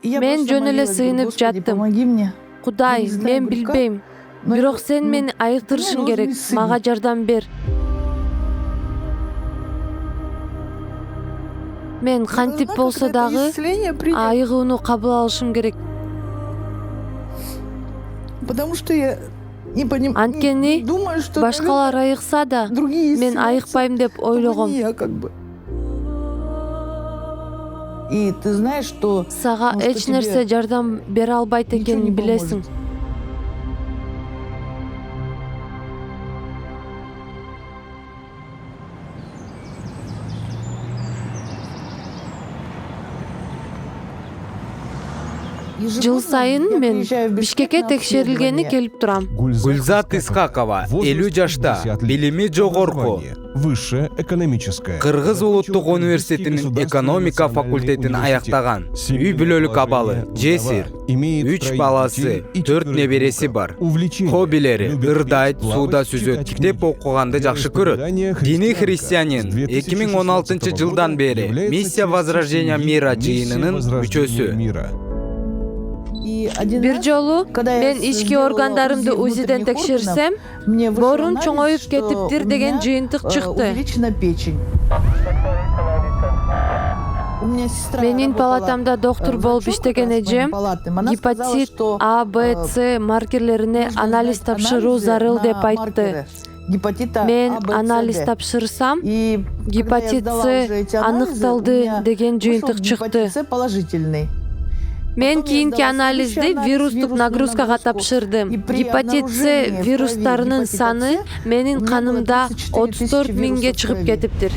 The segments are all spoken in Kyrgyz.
Мен жөн эле сыйынып жаттым. Кудай, мен билбейм. Бирок сен мени айыктырышың керек. Мага жардам бер. Мен кантип болсо дагы айыгууну кабыл алышым керек. Анткени башкалар айыкса да, мен айыкпайм деп ойлогом. Сага эч нерсе жардам бере албайт экенин билесиң. Жыл сайын мен Бишкекке текшерилгени келип турам. Гүлзат Исхакова 50 жашта, билими жогорку. Высшее экономическое. Кыргыз улуттук университетинин экономика факультетин аяктаган. Үй бүлөлүк абалы, жесир, 3 баласы, 4 небереси бар. Хоббилери ырдайт, сууда сүзөт, китеп окуганды жакшы көрөт. Диний христианин 2016 жылдан бери Миссия Возрождения мира жыйынынын мүчөсү. Бир жолу мен ички органдарымды УЗИден текшерсем, борун чоңоюп кетиптир деген жыйынтык чыкты. Менин палатамда доктор болуп иштеген эжем гепатит А, Б, С маркерлерине анализ тапшыруу зарыл деп айтты. Мен анализ тапшырсам, гепатит С аныкталды деген жыйынтык чыкты. Мен кийинки анализди вирустук нагрузкага тапшырдым. Гепатит С вирустарынын саны менин канымда 34 миңге чыгып кетиптир.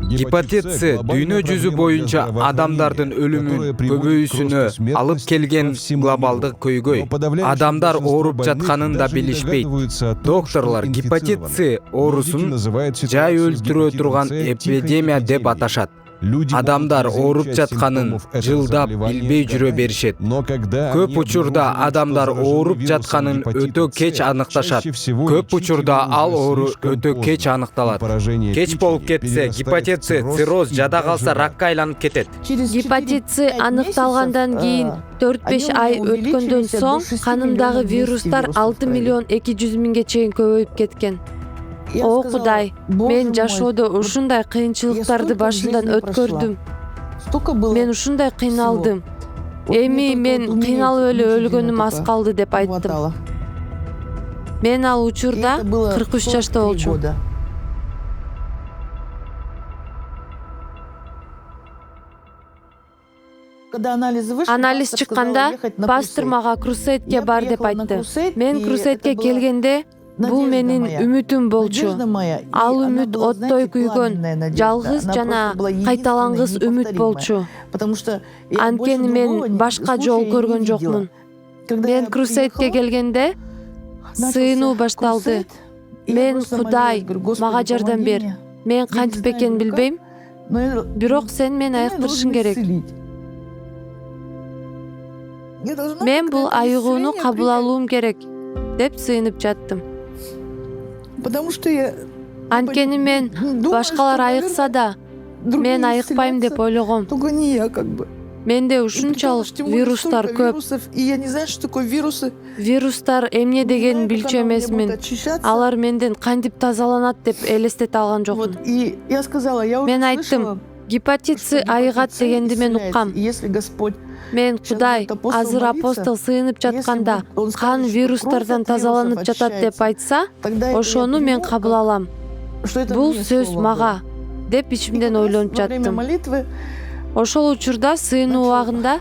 Гепатит С дүйнө жүзү боюнча адамдардын өлүмүн көбөйүүсүнө алып келген глобалдык көйгөй. Адамдар ооруп жатканын да билишпейт. Докторлор гепатит С оорусун жай өлтүрө турган эпидемия деп аташат. Адамдар ооруп жатканын жылдап билбей жүрө беришет. Көп учурда адамдар ооруп жатканын өтө кеч аныкташат. Көп учурда ал оору өтө кеч аныкталат. Кеч болуп кетсе, гепатит С, цирроз жада калса ракка айланып кетет. Гепатит С аныкталгандан кийин 4-5 ай өткөндөн соң канымдагы вирустар 6 миллион 200 миңге чейин көбөйүп кеткен. О Кудай, мен жашоодо ушундай кыйынчылыктарды башымдан өткөрдүм. Мен ушундай кыйналдым. Эми мен кыйналып эле өлгөнүм аз калды деп айттым. Мен ал учурда 43 жашта болчумун. Анализ чыкканда пастор мага Крусейдке бар деп айтты. Мен Крусейдке келгенде бул менин үмүтүм болчу. Ал үмүт оттой күйгөн, жалгыз жана кайталангыс үмүт болчу. Анткени мен башка жол көргөн жокмун. Мен Крусейдке келгенде сыйынуу башталды. Мен Кудай, мага жардам бер. Мен кантип экенин билбейм, бирок сен мени айыктырышың керек. Мен бул айыгууну кабыл алуум керек деп сыйынып жаттым. Анткени мен башкалар айыкса да, мен айыкпайм деп ойлогом. Менде ушунчалык вирустар көп. Вирустар эмне дегенин билчү эмесмин. Алар менден кантип тазаланат деп элестете алган жокмун. Мен айттым, гепатит С айыгат дегенди мен уккам. Мен Кудай, азыр апостол сыйынып жатканда кан вирустардан тазаланып жатат деп айтса, ошону мен кабыл алам. Бул сөз мага деп ичимден ойлонуп жаттым. Ошол учурда сыйынуу убагында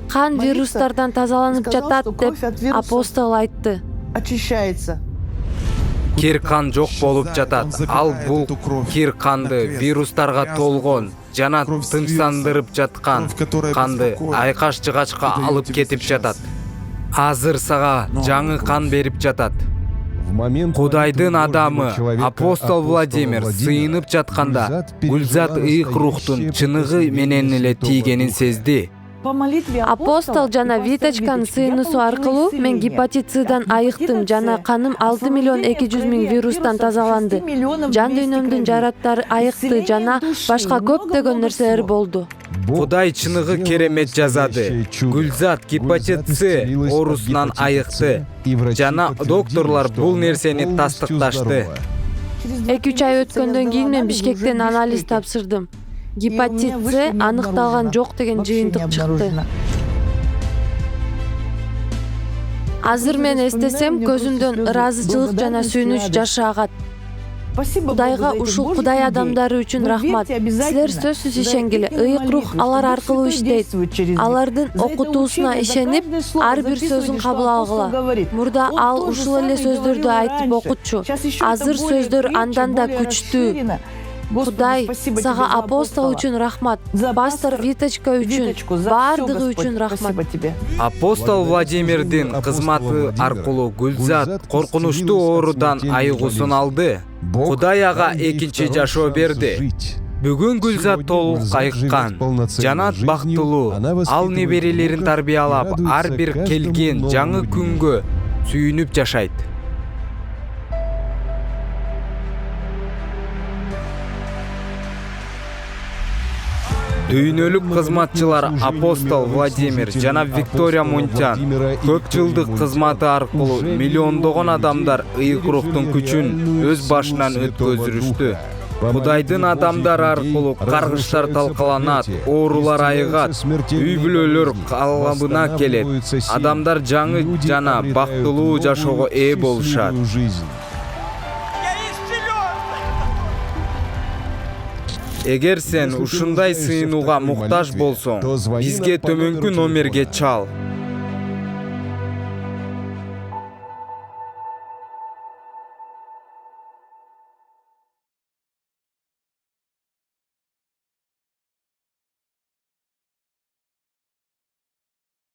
кан вирустардан тазаланып жатат деп апостол айтты. Кир кан жок болуп жатат. Ал бул кир канды вирустарга толгон жана тынчсандырып жаткан канды айкаш-жыгачка алып кетип жатат. Азыр сага жаңы кан берип жатат. Кудайдын адамы апостол Владимир сыйынып жатканда Гүлзат ыйык рухтун чыныгы менен эле тийгенин сезди. Апостол жана Виточканын сыйынуусу аркылуу мен гепатит Ц'дан айыктым жана каным 6 миллион 200 миң вирустан тазаланды. Жан дүйнөмдүн жараттары айыкты жана башка көптөгөн нерселер болду. Кудай чыныгы керемет жазады. Гүлзат гепатит С оорусунан айыкты. Жана докторлор бул нерсени тастыкташты. 2-3 ай өткөндөн кийин мен Бишкектен анализ тапшырдым. Гепатит С аныкталган жок деген жыйынтык чыкты. Азыр мен эстесем көзүмдөн ыраазычылык жана сүйүнүч жашы агат. Кудайга ушул Кудай адамдары үчүн рахмат. Силер сөзсүз ишенгиле, ыйык рух алар аркылуу иштейт. Алардын окутуусуна ишенип, ар бир сөзүн кабыл алгыла. Мурда ал ушул эле сөздөрдү айтып окутчу. Азыр сөздөр андан да күчтүү. Кудай, сага апостол үчүн рахмат. Пастор Виточка үчүн, баардыгы үчүн рахмат. Апостол Владимирдин кызматы аркылуу Гүлзат коркунучтуу оорудан айыгуусун алды. Кудай ага экинчи жашоо берди. Бүгүн Гүлзат толук айыккан, жанат бактылуу. Ал неберелерин тарбиялап, ар бир келген жаңы күнгө сүйүнүп жашайт. Дүйнөлүк кызматчылар апостол Владимир жана Виктория Мунтян көп жылдык кызматы аркылуу миллиондогон адамдар ыйык рухтун күчүн өз башынан өткөзүрүштү. Кудайдын адамдары аркылуу каргыштар талкаланат, оорулар айыгат, үй бүлөлөр калыбына келет. Адамдар жаңы жана бактылуу жашоого ээ болушат. Эгер сен ушундай сыйынууга муктаж болсоң, бизге төмөнкү номерге чал.